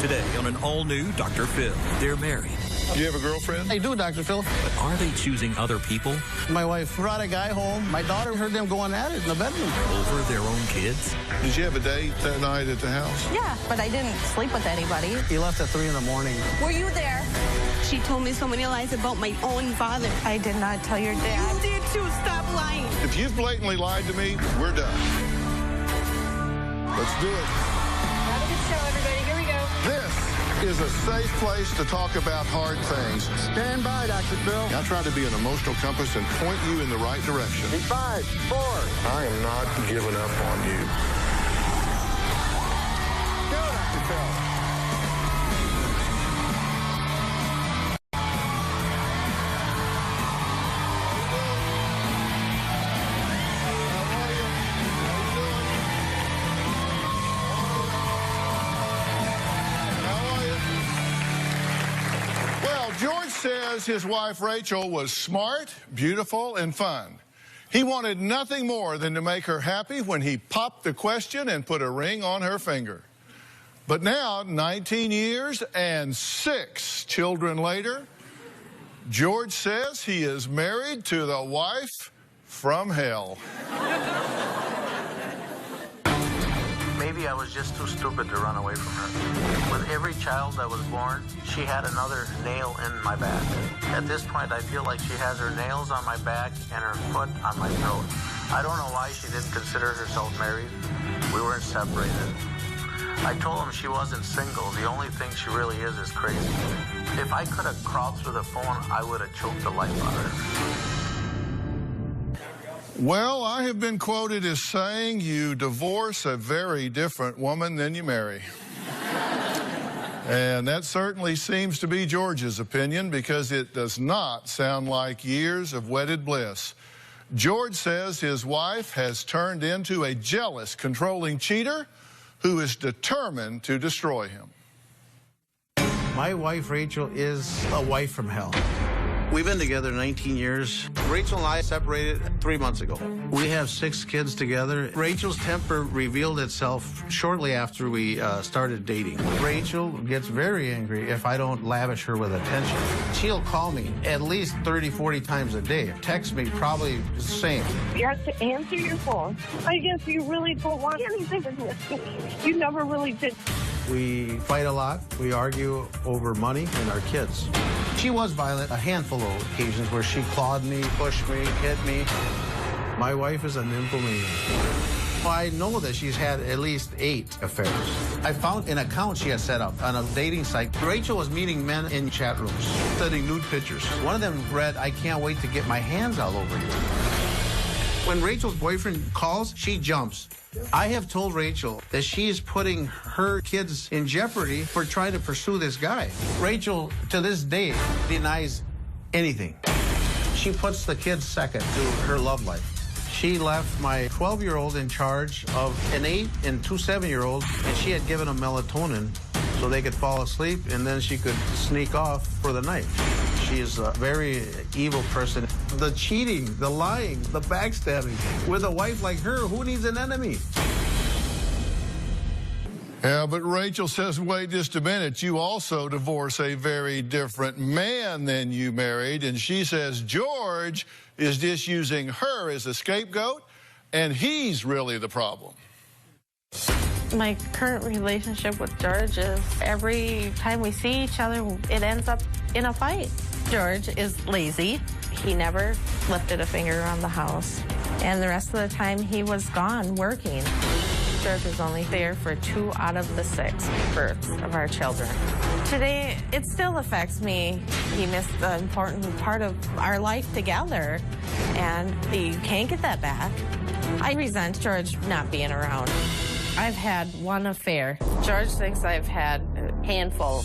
Today on an all-new Dr. Phil. They're married. Do you have a girlfriend? I do, Dr. Phil. But are they choosing other people My wife brought a guy home. My daughter heard them going at it in the bedroom. over their own kids? Did you have a date that night at the house? Yeah, but I didn't sleep with anybody. He left at 3 in the morning. Were you there? She told me so many lies about my own father. I did not tell your dad. You did too. Stop lying. If you've blatantly lied to me, we're done. Let's do it. Have a good show, everybody. Here we go. This is a safe place to talk about hard things. Stand by, Dr. Phil. I try to be an emotional compass and point you in the right direction. In 5, 4. I am not giving up on you. Go, Dr. Phil. Well, George says his wife Rachel was smart, beautiful, and fun. He wanted nothing more than to make her happy when he popped the question and put a ring on her finger. But now, 19 years and 6 children later, George says he is married to the wife from hell. Maybe I was just too stupid to run away from her. With every child that was born, she had another nail in my back. At this point, I feel like she has her nails on my back and her foot on my throat. I don't know why she didn't consider herself married. We weren't separated. I told him she wasn't single. The only thing she really is crazy. If I could have crawled through the phone, I would have choked the life out of her. Well, I have been quoted as saying you divorce a very different woman than you marry. And that certainly seems to be George's opinion because it does not sound like years of wedded bliss. George says his wife has turned into a jealous, controlling cheater who is determined to destroy him. My wife, Rachel, is a wife from hell. We've been together 19 years. Rachel and I separated 3 months ago. We have 6 kids together. Rachel's temper revealed itself shortly after we started dating. Rachel gets very angry if I don't lavish her with attention. She'll call me at least 30, 40 times a day. Text me probably the same. You have to answer your phone. I guess you really don't want anything with me. You never really did. We fight a lot. We argue over money and our kids. She was violent a handful of occasions where she clawed me, pushed me, hit me. My wife is a nymphomaniac. I know that she's had at least 8 affairs. I found an account she had set up on a dating site. Rachel was meeting men in chat rooms, sending nude pictures. One of them read, "I can't wait to get my hands all over you." When Rachel's boyfriend calls, she jumps. I have told Rachel that she is putting her kids in jeopardy for trying to pursue this guy. Rachel, to this day, denies anything. She puts the kids second to her love life. She left my 12-year-old in charge of an 8 and 2 7-year-olds, and she had given them melatonin so they could fall asleep, and then she could sneak off for the night. She is a very evil person. The cheating, the lying, the backstabbing. With a wife like her, who needs an enemy? Yeah, but Rachel says, wait just a minute, you also divorce a very different man than you married. And she says George is just using her as a scapegoat, and he's really the problem. My current relationship with George is every time we see each other, it ends up in a fight. George is lazy. He never lifted a finger around the house. And the rest of the time, he was gone working. George was only there for 2 out of the 6 births of our children. Today, it still affects me. He missed the important part of our life together, and you can't get that back. I resent George not being around. I've had 1 affair. George thinks I've had a handful.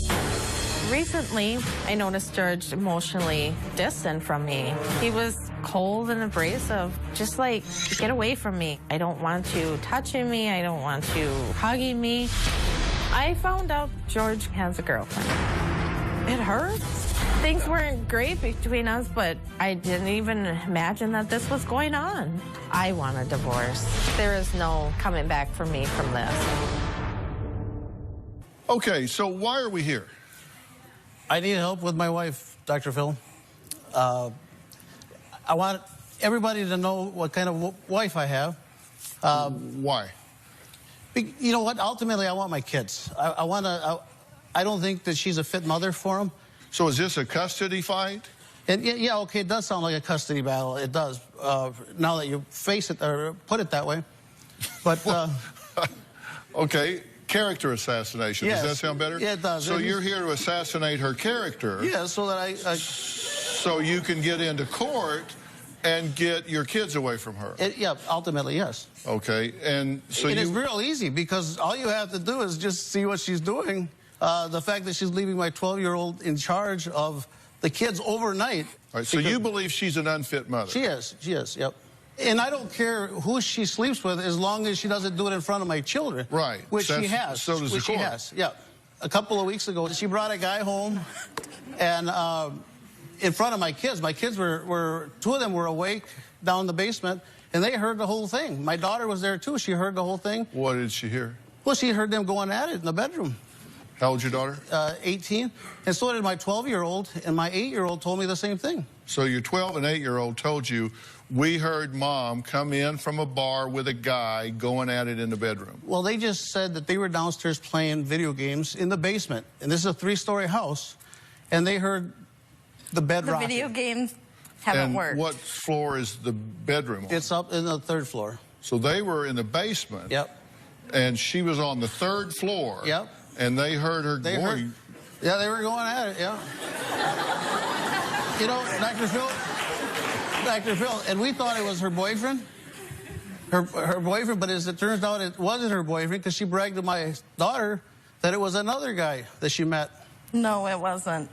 Recently, I noticed George emotionally distant from me. He was cold and abrasive, just like, get away from me. I don't want you touching me. I don't want you hugging me. I found out George has a girlfriend. It hurts. Things weren't great between us, but I didn't even imagine that this was going on. I want a divorce. There is no coming back for me from this. Okay, so why are we here? I need help with my wife, Dr. Phil. I want everybody to know what kind of wife I have. Why? You know what? Ultimately, I want my kids. I don't think that she's a fit mother for them. So is this a custody fight? And yeah, okay, it does sound like a custody battle. It does. Now that you face it or put it that way. But okay, character assassination. Yes. Does that sound better? Yeah, it does. So you're here to assassinate her character. Yeah, so that so you can get into court and get your kids away from her. Yeah, ultimately, yes. Okay, and so It is real easy because all you have to do is just see what she's doing. The fact that she's leaving my 12-year-old in charge of the kids overnight. All right, so you believe she's an unfit mother? She is, yep. And I don't care who she sleeps with as long as she doesn't do it in front of my children. Right. Which she has. So does the court. She has, yeah. A couple of weeks ago, she brought a guy home and in front of my kids. My kids were two of them were awake down in the basement, and they heard the whole thing. My daughter was there, too. She heard the whole thing. What did she hear? Well, she heard them going at it in the bedroom. How old's your daughter? 18. And so did my 12-year-old, and my 8-year-old told me the same thing. So your 12 and 8-year-old told you, we heard Mom come in from a bar with a guy going at it in the bedroom. Well, they just said that they were downstairs playing video games in the basement. And this is a 3-story house. And they heard the bed rocking. The video games haven't worked. What floor is the bedroom on? It's up in the 3rd floor. So they were in the basement. Yep. And she was on the 3rd floor. Yep. And they heard her going. Yeah, they were going at it, yeah. You know, Dr. Phil, and we thought it was her boyfriend. Her boyfriend, but as it turns out, it wasn't her boyfriend because she bragged to my daughter that it was another guy that she met. No, it wasn't.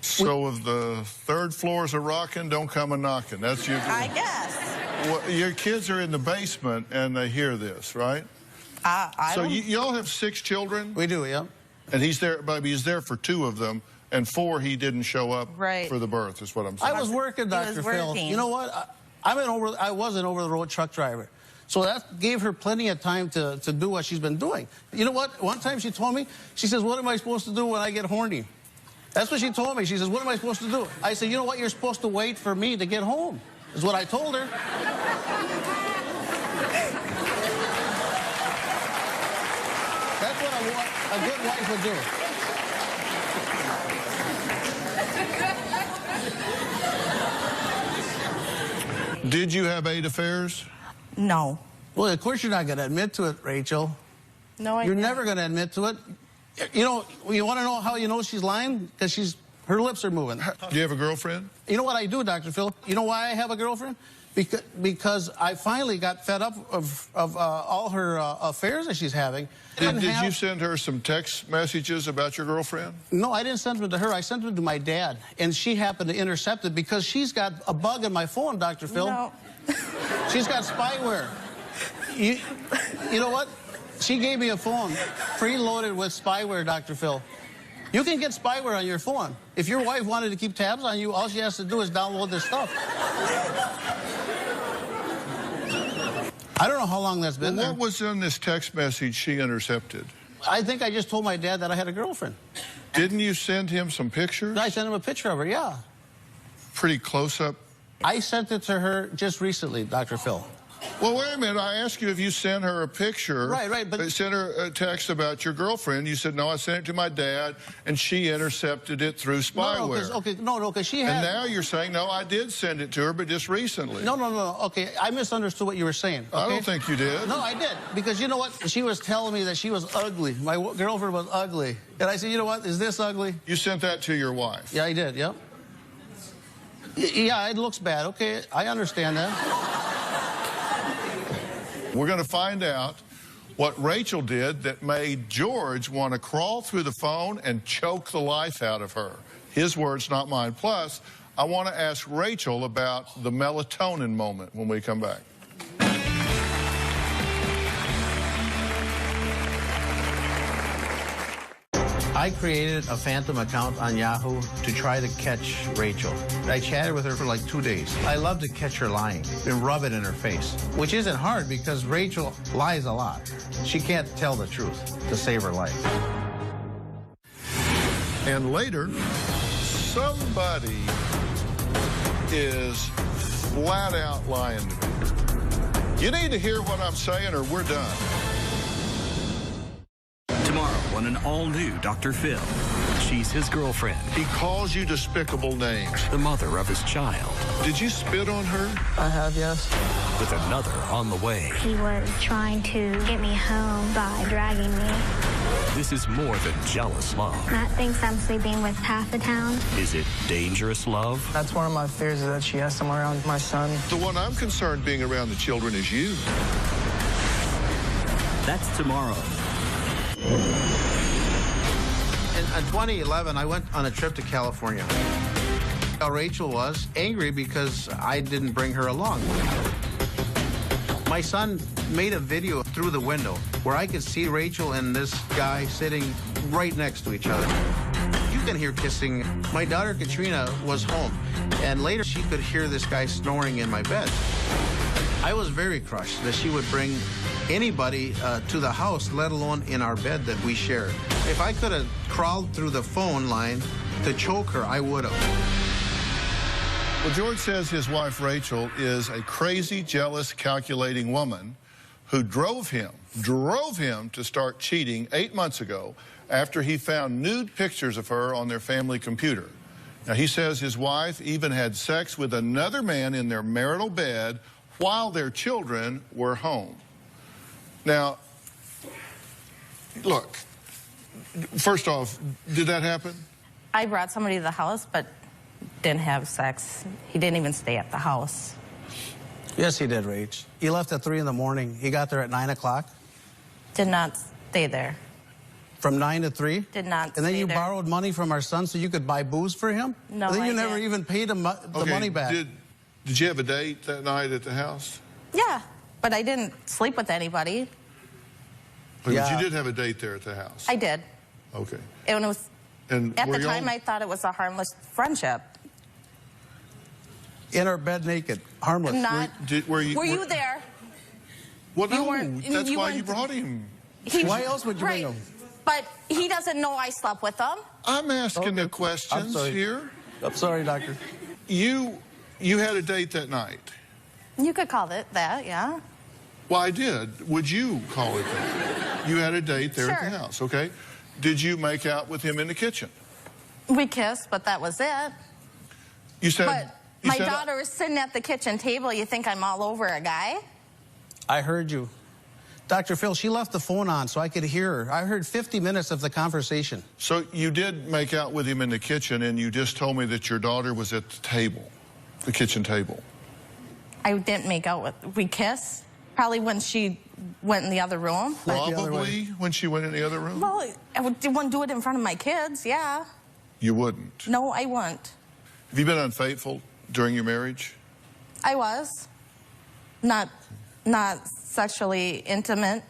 So if the 3rd floor's a rocking, don't come a knocking. That's your. I guess. Well, your kids are in the basement and they hear this, right? So y'all have 6 children? We do, yeah. And he's there, maybe he's there for 2 of them, and 4 he didn't show up for the birth, is what I'm saying. I was working, Dr. Phil. You know what? I was an over-the-road truck driver. So that gave her plenty of time to do what she's been doing. You know what? One time she told me, she says, what am I supposed to do when I get horny? That's what she told me. She says, what am I supposed to do? I said, you know what? You're supposed to wait for me to get home, is what I told her. That's what a good wife would do. Did you have 8 affairs? No. Well, of course you're not going to admit to it, Rachel. No, You're never going to admit to it. You know, you want to know how you know she's lying? Because her lips are moving. Do you have a girlfriend? You know what I do, Dr. Phil? You know why I have a girlfriend? Because I finally got fed up of all her affairs that she's having. Did you send her some text messages about your girlfriend? No, I didn't send them to her. I sent them to my dad. And she happened to intercept it because she's got a bug in my phone, Dr. Phil. No. She's got spyware. You know what? She gave me a phone preloaded with spyware, Dr. Phil. You can get spyware on your phone. If your wife wanted to keep tabs on you, all she has to do is download this stuff. I don't know how long that's been there. What was in this text message she intercepted? I think I just told my dad that I had a girlfriend. Didn't you send him some pictures? I sent him a picture of her, yeah. Pretty close up? I sent it to her just recently, Dr. Phil. Well, wait a minute. I asked you if you sent her a picture. Right, but... I sent her a text about your girlfriend. You said, no, I sent it to my dad, and she intercepted it through spyware. No, because she had... And now you're saying, no, I did send it to her, but just recently. No. Okay, I misunderstood what you were saying. Okay? I don't think you did. No, I did. Because you know what? She was telling me that she was ugly. My girlfriend was ugly. And I said, you know what? Is this ugly? You sent that to your wife? Yeah, I did, yep. Yeah, it looks bad. Okay, I understand that. We're going to find out what Rachel did that made George want to crawl through the phone and choke the life out of her. His words, not mine. Plus, I want to ask Rachel about the melatonin moment when we come back. I created a phantom account on Yahoo to try to catch Rachel. I chatted with her for like 2 days. I love to catch her lying and rub it in her face, which isn't hard because Rachel lies a lot. She can't tell the truth to save her life. And later, somebody is flat out lying to me. You need to hear what I'm saying or we're done. Tomorrow on an all-new Dr. Phil. She's his girlfriend, He calls you despicable names. the mother of his child, Did you spit on her? I have, yes. with another on the way. He was trying to get me home by dragging me. This is more than jealous love. Matt thinks I'm sleeping with half the town. Is it dangerous love? That's one of my fears, is that she has someone around my son. The one I'm concerned being around the children is you. That's tomorrow. In 2011, I went on a trip to California. Rachel was angry because I didn't bring her along. My son made a video through the window where I could see Rachel and this guy sitting right next to each other. You can hear kissing. My daughter Katrina was home, and later she could hear this guy snoring in my bed. I was very crushed that she would bring anybody to the house, let alone in our bed that we shared. If I could have crawled through the phone line to choke her, I would have. Well, George says his wife Rachel is a crazy, jealous, calculating woman who drove him to start cheating 8 months ago after he found nude pictures of her on their family computer. Now, he says his wife even had sex with another man in their marital bed while their children were home. Now, look, first off, did that happen? I brought somebody to the house, but didn't have sex. He didn't even stay at the house. Yes, he did, Rach. He left at 3 in the morning. He got there at 9 o'clock. Did not stay there. From 9 to 3? Did not And then stay you there. borrowed money from our son so you could buy booze for him? No, and then you I never didn't. even paid him the money back. Did you have a date that night at the house? Yeah, but I didn't sleep with anybody. But Yeah. you did have a date there at the house? I did. Okay. And it was, And at were the y'all- time, I thought it was a harmless friendship. In our bed naked, harmless. Not. Were you there? Well, You no, weren't- that's you why weren't- you brought him. Why else would you bring him? But he doesn't know I slept with him. I'm asking the I'm questions sorry. here. I'm sorry, doctor. You had a date that night. You could call it that, yeah. Well, I did. Would you call it that? You had a date there at the Sure. house, okay? Did you make out with him in the kitchen? We kissed, but that was it. You said. But you my said- daughter was sitting at the kitchen table. You think I'm all over a guy? I heard you. Dr. Phil, she left the phone on so I could hear her. I heard 50 minutes of the conversation. So you did make out with him in the kitchen, and you just told me that your daughter was at the table, the kitchen table. I didn't make out with. We kissed. Probably when she went in the other room. Probably when she went in the other room? Well, I wouldn't do it in front of my kids, yeah. You wouldn't. No, I wouldn't. Have you been unfaithful during your marriage? I was. Not sexually intimate.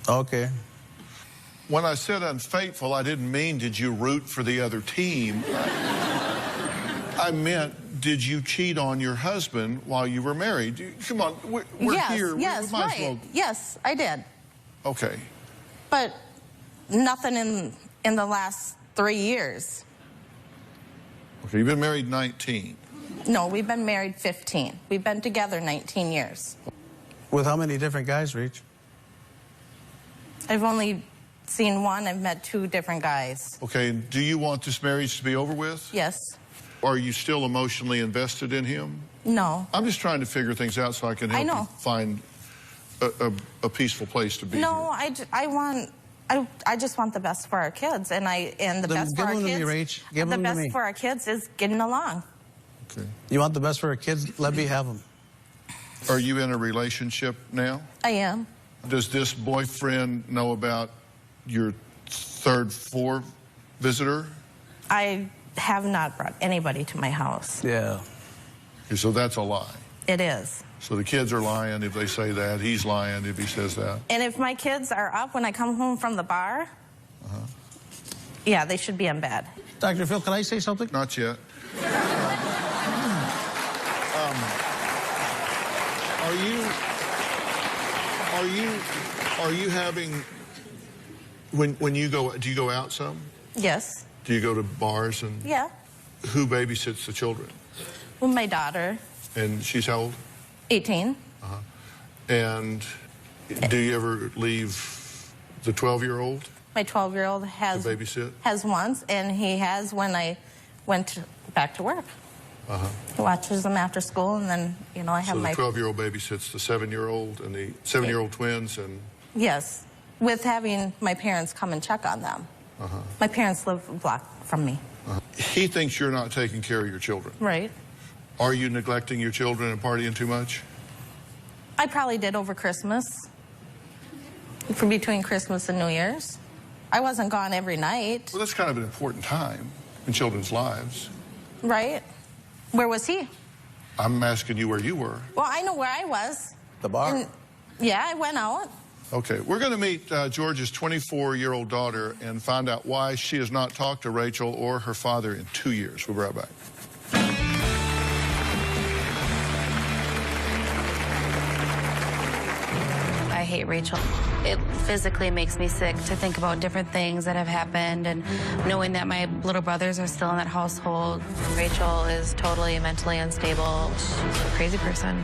Okay. When I said unfaithful, I didn't mean did you root for the other team. I meant, did you cheat on your husband while you were married? Come on, we're yes, here. Yes, we might right. as well. Yes, I did. Okay. But nothing in the last 3 years. Okay, you've been married 19. No, we've been married 15. We've been together 19 years. With how many different guys, Rach? I've only seen one. I've met 2 different guys. Okay, do you want this marriage to be over with? Yes. Are you still emotionally invested in him? No. I'm just trying to figure things out so I can help you find a peaceful place to be. No, I just want the best for our kids, and the best for our kids. Give them to me, Rach. Give the them to best me. for our kids is getting along. Okay. You want the best for our kids? Let me have them. Are you in a relationship now? I am. Does this boyfriend know about your third floor visitor? I have not brought anybody to my house. Yeah. Okay, so that's a lie. It is. So the kids are lying if they say that. He's lying if he says that. And if my kids are up when I come home from the bar, yeah, they should be in bed. Dr. Phil, can I say something? Not yet. Are you having, when you go, do you go out some? Yes. Do you go to bars and Yeah. who babysits the children? Well, my daughter, And she's how old? 18. And do you ever leave the 12-year-old My 12-year-old to has babysit? once, and he has when I went back to work. He watches them after school, and then, you know, I have So the my... 12-year-old babysits the 7-year-old and the 7-year-old twins and... Yes, with having my parents come and check on them. My parents live a block from me. He thinks you're not taking care of your children. Right. Are you neglecting your children and partying too much? I probably did over Christmas, for between Christmas and New Year's. I wasn't gone every night. Well, that's kind of an important time in children's lives. Right? Where was he? I'm asking you where you were. Well, I know where I was. The bar. Yeah, I went out. Okay, we're going to meet George's 24-year-old daughter and find out why she has not talked to Rachel or her father in 2 years. We'll be right back. I hate Rachel. It physically makes me sick to think about different things that have happened and knowing that my little brothers are still in that household. Rachel is totally mentally unstable. She's a crazy person.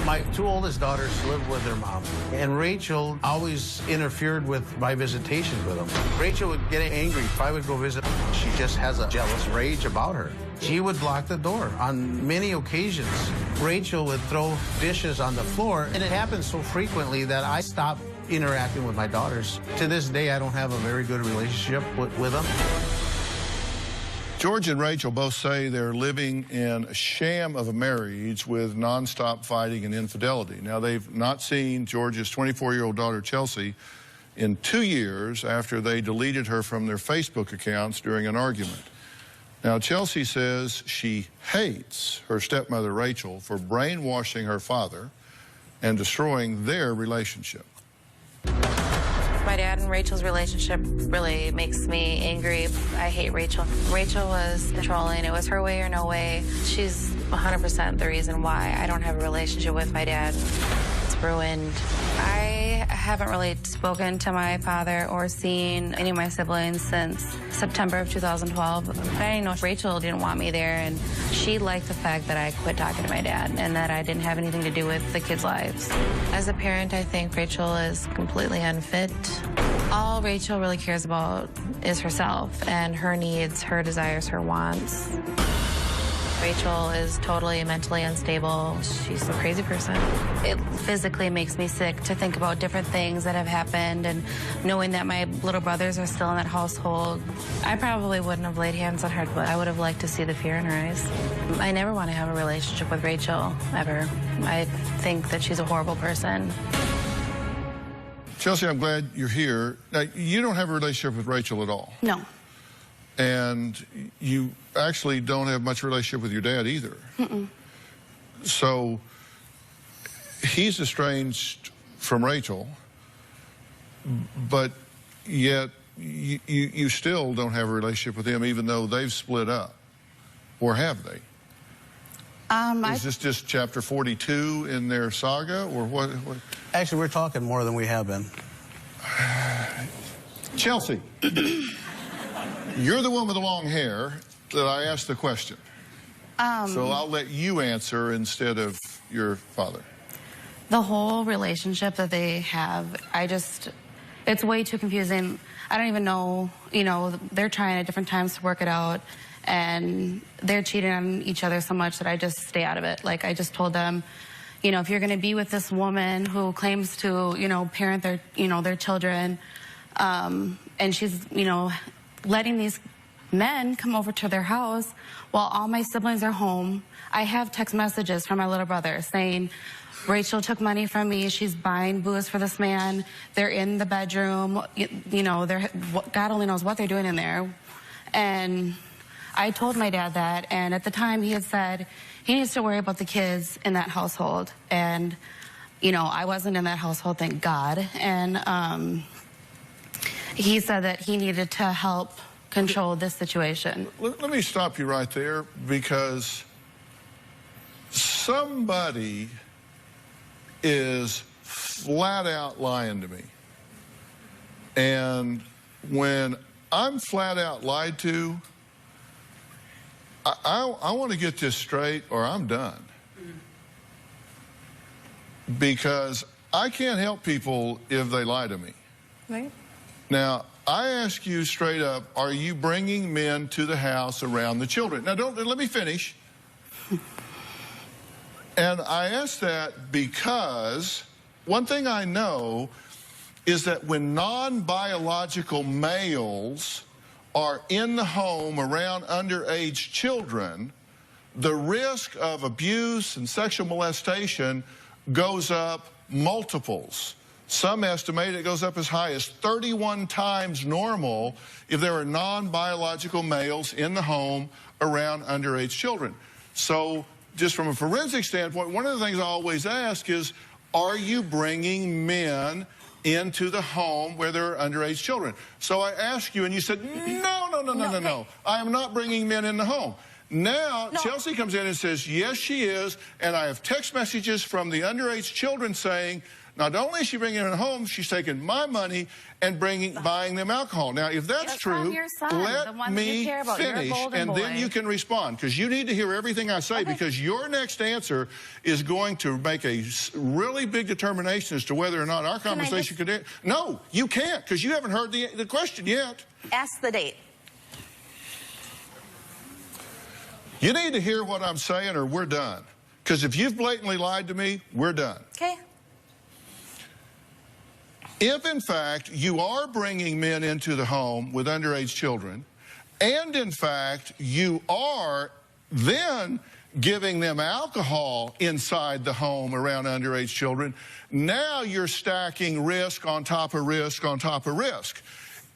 My two oldest daughters live with their mom, and Rachel always interfered with my visitations with them. Rachel would get angry if I would go visit. She just has a jealous rage about her. She would block the door. On many occasions, Rachel would throw dishes on the floor, and it happens so frequently that I stopped interacting with my daughters. To this day, I don't have a very good relationship with them. George and Rachel both say they're living in a sham of a marriage with nonstop fighting and infidelity. Now, they've not seen George's 24-year-old daughter, Chelsea, in 2 years after they deleted her from their Facebook accounts during an argument. Now, Chelsea says she hates her stepmother, Rachel, for brainwashing her father and destroying their relationship. My dad and Rachel's relationship really makes me angry. I hate Rachel. Rachel was controlling. It was her way or no way. She's 100% the reason why I don't have a relationship with my dad. It's ruined. I haven't really spoken to my father or seen any of my siblings since September of 2012. I didn't know Rachel didn't want me there, and she liked the fact that I quit talking to my dad and that I didn't have anything to do with the kids' lives. As a parent, I think Rachel is completely unfit. All Rachel really cares about is herself and her needs, her desires, her wants. Rachel is totally mentally unstable. She's a crazy person. It physically makes me sick to think about different things that have happened and knowing that my little brothers are still in that household. I probably wouldn't have laid hands on her, but I would have liked to see the fear in her eyes. I never want to have a relationship with Rachel, ever. I think that she's a horrible person. Chelsea, I'm glad you're here. Now, you don't have a relationship with Rachel at all. No. And you actually don't have much relationship with your dad either. So he's estranged from Rachel, but yet you still don't have a relationship with him even though they've split up. Or have they? Is this just chapter 42 in their saga, or what? Actually, we're talking more than we have been. Chelsea, you're the one with the long hair that I asked the question. So I'll let you answer instead of your father. The whole relationship that they have, it's way too confusing. I don't even know, they're trying at different times to work it out, and they're cheating on each other so much that I just stay out of it. Like, I just told them, if you're going to be with this woman who claims to, parent their children, and she's, letting these men come over to their house while all my siblings are home. I have text messages from my little brother saying, Rachel took money from me. She's buying booze for this man. They're in the bedroom. God only knows what they're doing in there. And I told my dad that, and at the time he had said he needs to worry about the kids in that household. And, I wasn't in that household, thank God. And he said that he needed to help control this situation. Let me stop you right there, because somebody is flat out lying to me. And when I'm flat out lied to, I want to get this straight or I'm done. Because I can't help people if they lie to me. Right. Now, I ask you straight up, are you bringing men to the house around the children? Now, let me finish. And I ask that because one thing I know is that when non-biological males are in the home around underage children, the risk of abuse and sexual molestation goes up multiples. Some estimate it goes up as high as 31 times normal if there are non-biological males in the home around underage children. So just from a forensic standpoint, one of the things I always ask is, are you bringing men into the home where there are underage children? So I asked you and you said, no. I am not bringing men in the home. Now, Chelsea comes in and says, yes, she is, and I have text messages from the underage children saying, not only is she bringing them home, she's taking my money and buying them alcohol. Now, if that's true, let me finish, and then you can respond, because you need to hear everything I say, because your next answer is going to make a really big determination as to whether or not our conversation could end. No, you can't, because you haven't heard the question yet. Ask the date. You need to hear what I'm saying or we're done. Because if you've blatantly lied to me, we're done. Okay. If, in fact, you are bringing men into the home with underage children, and, in fact, you are then giving them alcohol inside the home around underage children, now you're stacking risk on top of risk on top of risk.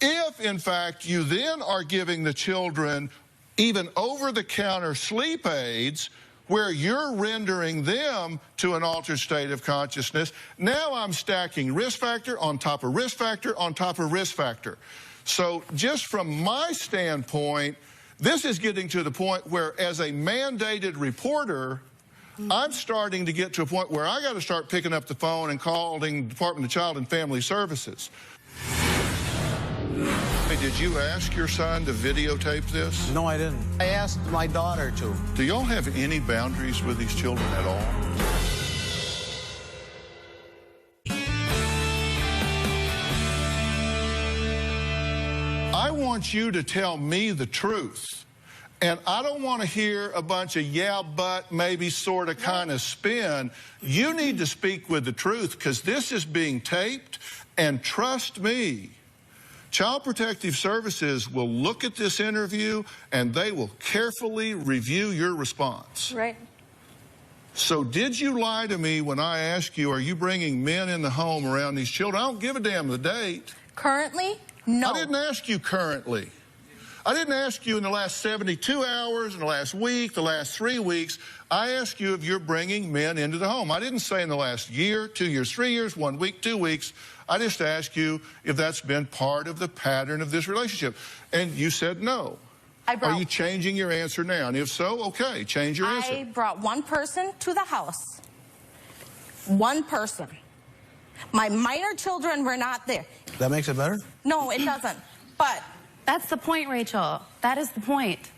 If, in fact, you then are giving the children even over-the-counter sleep aids where you're rendering them to an altered state of consciousness, now I'm stacking risk factor on top of risk factor on top of risk factor. So just from my standpoint, this is getting to the point where, as a mandated reporter, I'm starting to get to a point where I got to start picking up the phone and calling the Department of Child and Family Services. Hey, did you ask your son to videotape this? No, I didn't. I asked my daughter to. Do y'all have any boundaries with these children at all? I want you to tell me the truth. And I don't want to hear a bunch of yeah, but, maybe, sort of, kind of spin. You need to speak with the truth, because this is being taped, and trust me, Child Protective Services will look at this interview and they will carefully review your response. Right. So did you lie to me when I asked you, are you bringing men in the home around these children? I don't give a damn the date. Currently? No. I didn't ask you currently. I didn't ask you in the last 72 hours, in the last week, the last 3 weeks. I asked you if you're bringing men into the home. I didn't say in the last year, 2 years, 3 years, 1 week, 2 weeks. I just asked you if that's been part of the pattern of this relationship. And you said no. Are you changing your answer now? And if so, okay, change your answer. I brought one person to the house. One person. My minor children were not there. That makes it better? No, it doesn't. But that's the point, Rachel. That is the point.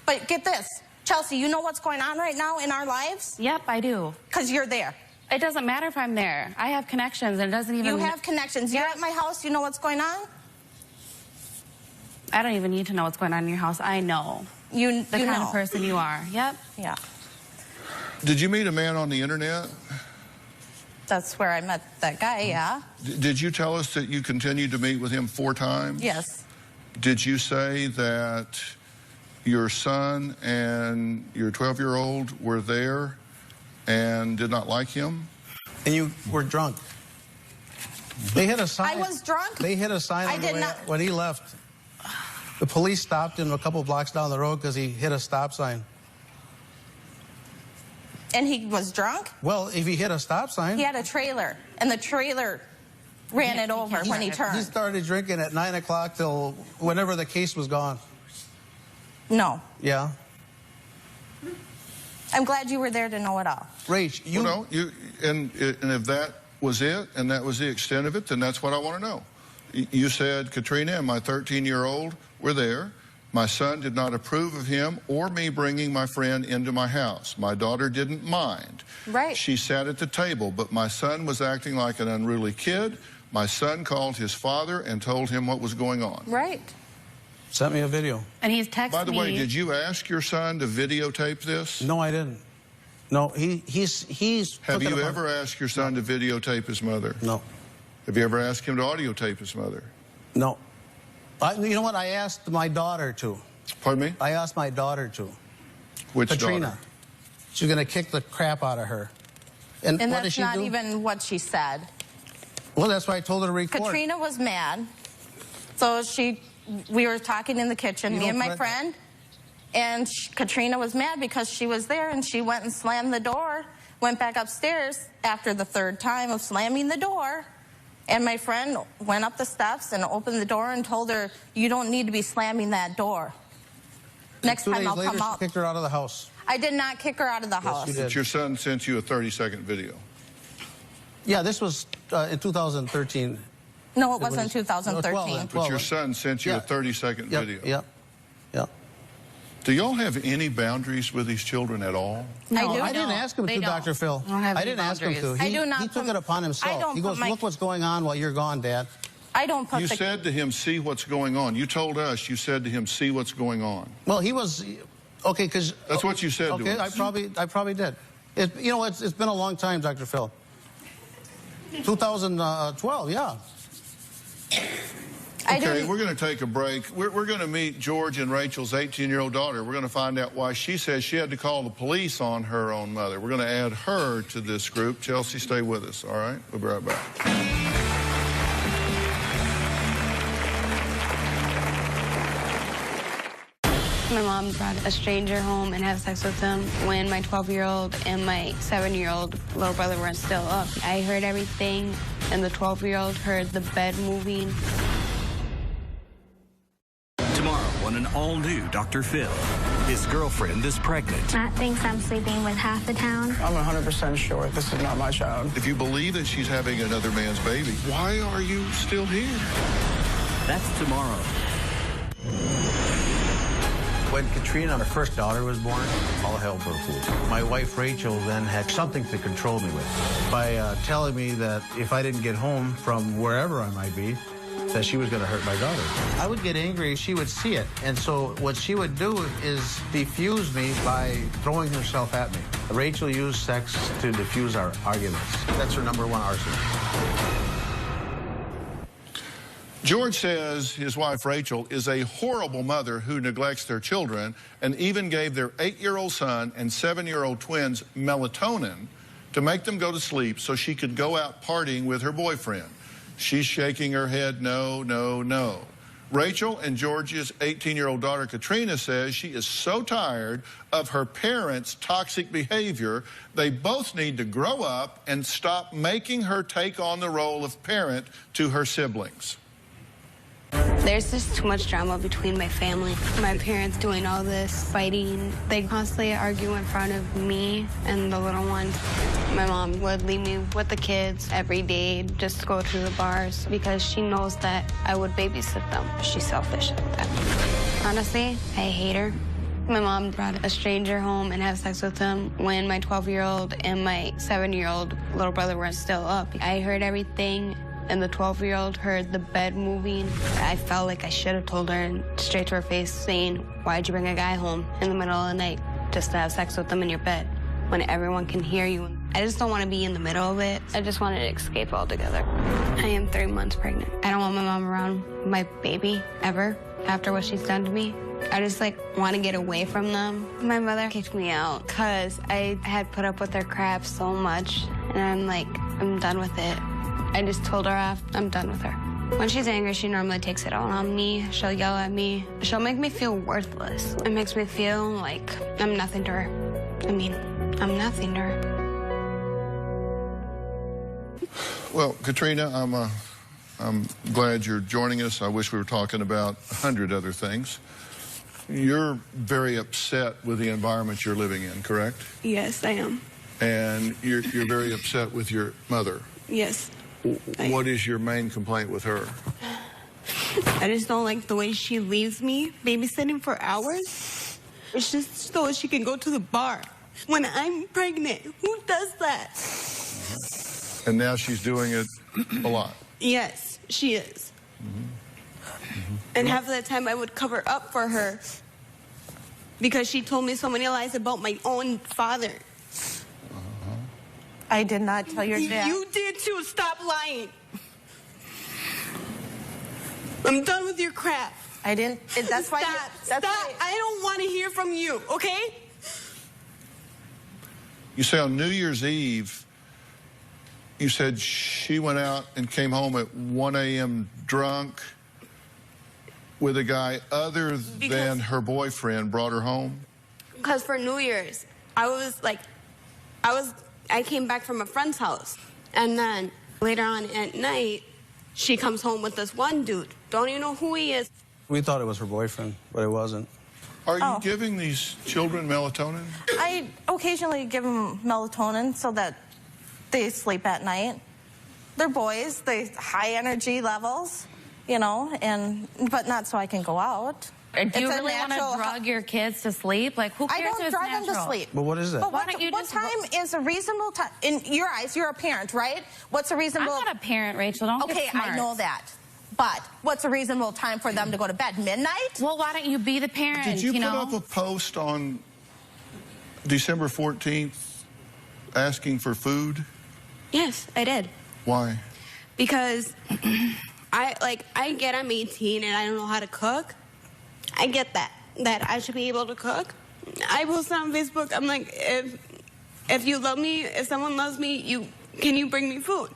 But get this. Chelsea, you know what's going on right now in our lives? Yep, I do. Because you're there. It doesn't matter if I'm there. I have connections, and it doesn't even... You have connections. You're at my house. You know what's going on? I don't even need to know what's going on in your house. I know. The kind of person you are. Yep. Yeah. Did you meet a man on the internet? That's where I met that guy, yeah. Did you tell us that you continued to meet with him 4 times? Yes. Did you say that your son and your 12-year-old were there and did not like him? And you were drunk. They hit a sign. I was drunk? They hit a sign on the way when he left. The police stopped him a couple blocks down the road because he hit a stop sign. And he was drunk? Well, if he hit a stop sign... He had a trailer, and the trailer ran it over when he turned. He started drinking at 9 o'clock till whenever the case was gone. No. Yeah. I'm glad you were there to know it all. Rach, you... Well, no, and if that was it, and that was the extent of it, then that's what I want to know. You said, Katrina and my 13-year-old were there. My son did not approve of him or me bringing my friend into my house. My daughter didn't mind. Right. She sat at the table, but my son was acting like an unruly kid. My son called his father and told him what was going on. Right. Sent me a video. And he's texted me. By the way, did you ask your son to videotape this? No, I didn't. No, he's. Have you ever asked your son to videotape his mother? No. Have you ever asked him to audio tape his mother? No. You know what? I asked my daughter to. Pardon me? I asked my daughter to. Which Katrina. daughter? She's going to kick the crap out of her. And what that's does she not do? even what she said. Well, that's why I told her to record. Katrina was mad. So we were talking in the kitchen, me and my friend, and Katrina was mad because she was there, and she went and slammed the door, went back upstairs after the third time of slamming the door, and my friend went up the steps and opened the door and told her, you don't need to be slamming that door. Next time I'll come out. She kicked her out of the house. I did not kick her out of the house. Yes, you did. But your son sent you a 30-second video. Yeah, this was in 2013. No, it wasn't 2013. But your son sent you a 30-second video. Yep. Do y'all have any boundaries with these children at all? No, I didn't ask him to, Dr. Phil. I didn't ask him to. He took it upon himself. He goes, look what's going on while you're gone, Dad. I don't put You said to him, see what's going on. You told us you said to him, see what's going on. Well, he was, okay, because... That's what you said to us. Okay, I probably did. You know, it's been a long time, Dr. Phil. 2012, yeah. Okay, we're going to take a break. We're going to meet George and Rachel's 18-year-old daughter. We're going to find out why she says she had to call the police on her own mother. We're going to add her to this group. Chelsea, stay with us, all right? We'll be right back. My mom brought a stranger home and had sex with him when my 12-year-old and my 7-year-old little brother were still up. I heard everything, and the 12-year-old heard the bed moving. Tomorrow on an all-new Dr. Phil. His girlfriend is pregnant. Matt thinks I'm sleeping with half the town. I'm 100% sure this is not my child. If you believe that she's having another man's baby, why are you still here? That's tomorrow. When Katrina, our first daughter, was born, all hell broke loose. My wife, Rachel, then had something to control me with by telling me that if I didn't get home from wherever I might be, that she was going to hurt my daughter. I would get angry, she would see it, and so what she would do is defuse me by throwing herself at me. Rachel used sex to diffuse our arguments. That's her #1 arsenal. George says his wife, Rachel, is a horrible mother who neglects their children and even gave their 8-year-old son and 7-year-old twins melatonin to make them go to sleep so she could go out partying with her boyfriend. She's shaking her head, no, no, no. Rachel and George's 18-year-old daughter, Katrina, says she is so tired of her parents' toxic behavior, they both need to grow up and stop making her take on the role of parent to her siblings. There's just too much drama between my family. My parents doing all this fighting. They constantly argue in front of me and the little ones. My mom would leave me with the kids every day just to go to the bars because she knows that I would babysit them. She's selfish like that. Honestly, I hate her. My mom brought a stranger home and had sex with him when my 12-year-old and my 7-year-old little brother were still up. I heard everything. And the 12-year-old heard the bed moving. I felt like I should have told her straight to her face, saying, why'd you bring a guy home in the middle of the night just to have sex with them in your bed when everyone can hear you? I just don't want to be in the middle of it. I just wanted to escape altogether. I am 3 months pregnant. I don't want my mom around my baby ever after what she's done to me. I just want to get away from them. My mother kicked me out because I had put up with their crap so much, and I'm done with it. I just told her off. I'm done with her. When she's angry, she normally takes it out on me. She'll yell at me. She'll make me feel worthless. It makes me feel like I'm nothing to her. I mean, I'm nothing to her. Well, Katrina, I'm glad you're joining us. I wish we were talking about 100 other things. You're very upset with the environment you're living in, correct? Yes, I am. And you're very upset with your mother. Yes. What is your main complaint with her? I just don't like the way she leaves me babysitting for hours. It's just so she can go to the bar. When I'm pregnant, who does that? And now she's doing it a lot. Yes, she is. And half of the time I would cover up for her because she told me so many lies about my own father. I did not tell your dad. You did too. Stop lying. I'm done with your crap. I didn't. That's why. Stop. I don't want to hear from you, okay? You say on New Year's Eve, you said she went out and came home at 1 a.m. drunk with a guy other than her boyfriend brought her home? Because for New Year's, I came back from a friend's house. And then later on at night, she comes home with this one dude. Don't even know who he is. We thought it was her boyfriend, but it wasn't. Are you giving these children melatonin? I occasionally give them melatonin so that they sleep at night. They're boys, they high energy levels, you know, but not so I can go out. Do you really want to drug your kids to sleep? Like, who cares I don't if it's drug them to natural? sleep. But what is that? But Why don't you what just time is a reasonable time? In your eyes, you're a parent, right? What's a reasonable... I'm not a parent, Rachel. Don't get smart. I know that. But what's a reasonable time for them to go to bed? Midnight? Well, why don't you be the parent, Did you put know? up a post on December 14th asking for food? Yes, I did. Why? Because I get I'm 18 and I don't know how to cook. I get that I should be able to cook. I post on Facebook, I'm like, if you love me, if someone loves me, can you bring me food?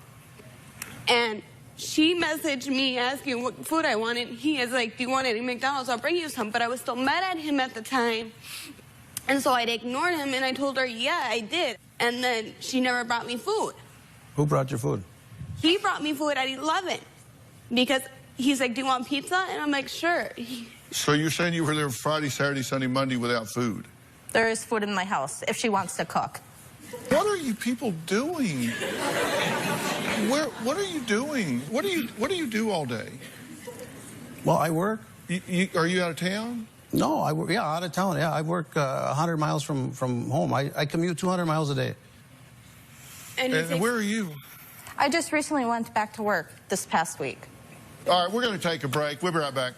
And she messaged me asking what food I wanted. He is like, do you want any McDonald's? I'll bring you some. But I was still mad at him at the time. And so I'd ignored him and I told her, yeah, I did. And then she never brought me food. Who brought your food? He brought me food at 11 because he's like, do you want pizza? And I'm like, sure. So you're saying you were there Friday, Saturday, Sunday, Monday without food? There is food in my house if she wants to cook. What are you people doing? What are you doing? What do you do all day? Well, I work. Are you out of town? No, I work. Yeah, out of town. Yeah, I work 100 miles from home. I commute 200 miles a day. And where are you? I just recently went back to work this past week. All right, we're going to take a break. We'll be right back.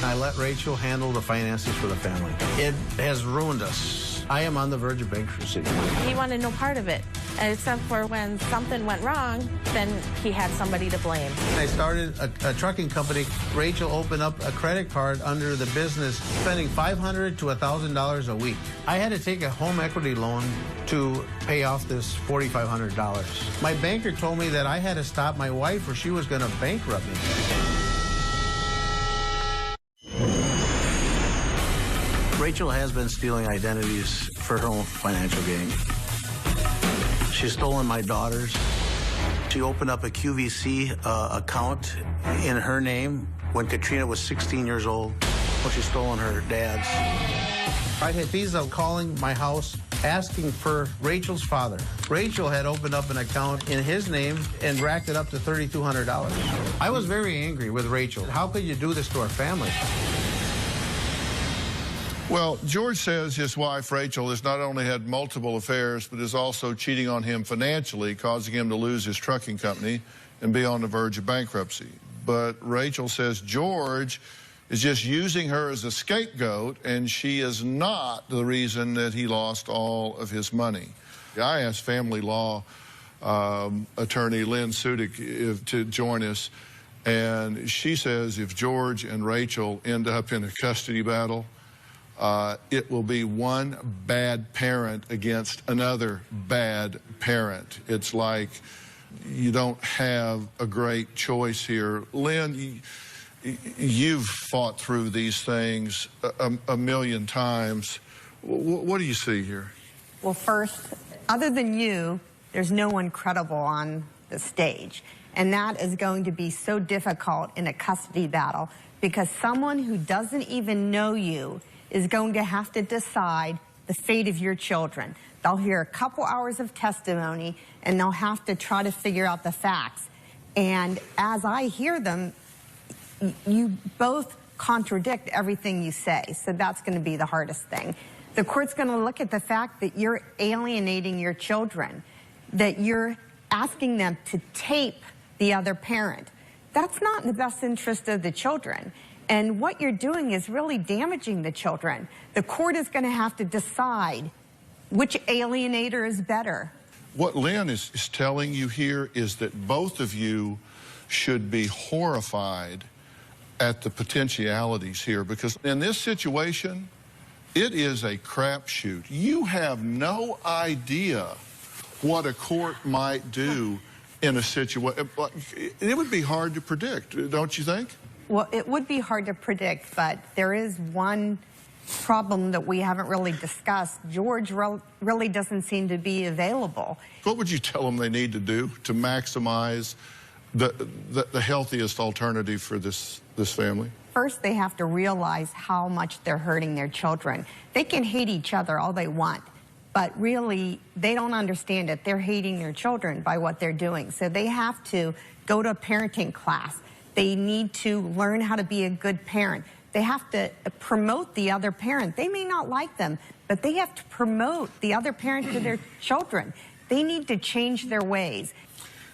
I let Rachel handle the finances for the family. It has ruined us. I am on the verge of bankruptcy. He wanted no part of it, except for when something went wrong, then he had somebody to blame. I started a trucking company. Rachel opened up a credit card under the business, spending $500 to $1,000 a week. I had to take a home equity loan to pay off this $4,500. My banker told me that I had to stop my wife or she was going to bankrupt me. Rachel has been stealing identities for her own financial gain. She's stolen my daughter's. She opened up a QVC account in her name when Katrina was 16 years old. Well, she's stolen her dad's. I had Visa calling my house asking for Rachel's father. Rachel had opened up an account in his name and racked it up to $3,200. I was very angry with Rachel. How could you do this to our family? Well, George says his wife, Rachel, has not only had multiple affairs, but is also cheating on him financially, causing him to lose his trucking company and be on the verge of bankruptcy. But Rachel says George is just using her as a scapegoat, and she is not the reason that he lost all of his money. I asked family law attorney Lynn Sudik to join us, and she says if George and Rachel end up in a custody battle, it will be one bad parent against another bad parent. It's like you don't have a great choice here. Lynn, you've fought through these things a million times. What do you see here? Well, first, other than you, there's no one credible on the stage. And that is going to be so difficult in a custody battle because someone who doesn't even know you is going to have to decide the fate of your children. They'll hear a couple hours of testimony, and they'll have to try to figure out the facts. And as I hear them, you both contradict everything you say, so that's going to be the hardest thing. The court's going to look at the fact that you're alienating your children, that you're asking them to tape the other parent. That's not in the best interest of the children. And what you're doing is really damaging the children. The court is going to have to decide which alienator is better. What Lynn is telling you here is that both of you should be horrified at the potentialities here, because in this situation, it is a crapshoot. You have no idea what a court might do in a situation. It would be hard to predict, don't you think? Well, it would be hard to predict, but there is one problem that we haven't really discussed. George really doesn't seem to be available. What would you tell them they need to do to maximize the healthiest alternative for this family? First, they have to realize how much they're hurting their children. They can hate each other all they want, but really, they don't understand it. They're hating their children by what they're doing. So they have to go to a parenting class. They need to learn how to be a good parent. They have to promote the other parent. They may not like them, but they have to promote the other parent to their children. They need to change their ways.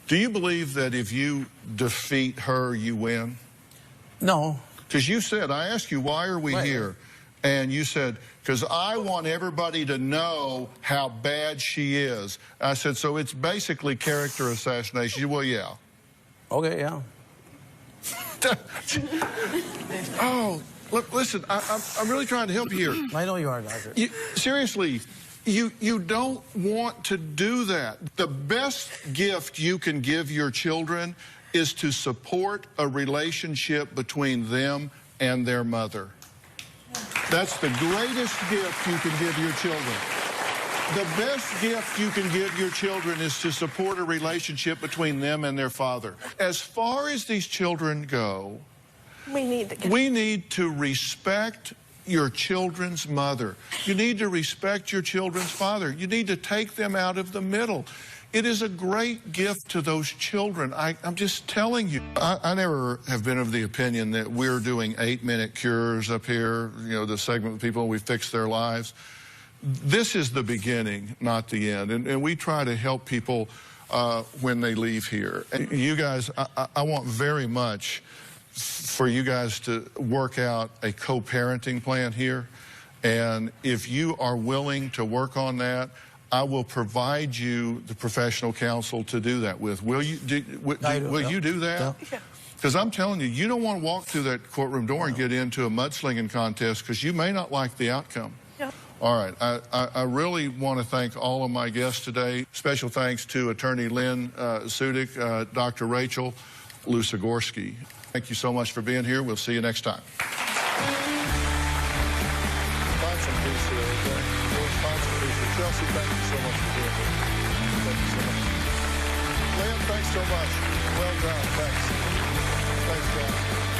Do you believe that if you defeat her, you win? No. Because you said, I asked you, why are we here? And you said, because I want everybody to know how bad she is. I said, so it's basically character assassination. You, well, yeah. Okay, yeah. Oh, look, listen, I'm really trying to help you here. I know you are, Doctor. Seriously, you don't want to do that. The best gift you can give your children is to support a relationship between them and their mother. That's the greatest gift you can give your children. The best gift you can give your children is to support a relationship between them and their father. As far as these children go, we need to respect your children's mother. You need to respect your children's father. You need to take them out of the middle. It is a great gift to those children. I'm just telling you. I never have been of the opinion that we're doing 8-minute cures up here, you know, the segment with people, we fix their lives. This is the beginning, not the end. And we try to help people when they leave here. And you guys, I want very much for you guys to work out a co-parenting plan here. And if you are willing to work on that, I will provide you the professional counsel to do that with. Will you do that? Because I'm telling you, you don't want to walk through that courtroom door and get into a mudslinging contest because you may not like the outcome. All right, I really want to thank all of my guests today. Special thanks to Attorney Lynn Sudik, Dr. Rachel Lusogorski. Thank you so much for being here. We'll see you next time. Chelsea, thank you so much for being here. Thank you so much. Lynn, thanks so much. Well done. Thanks. Thanks, John.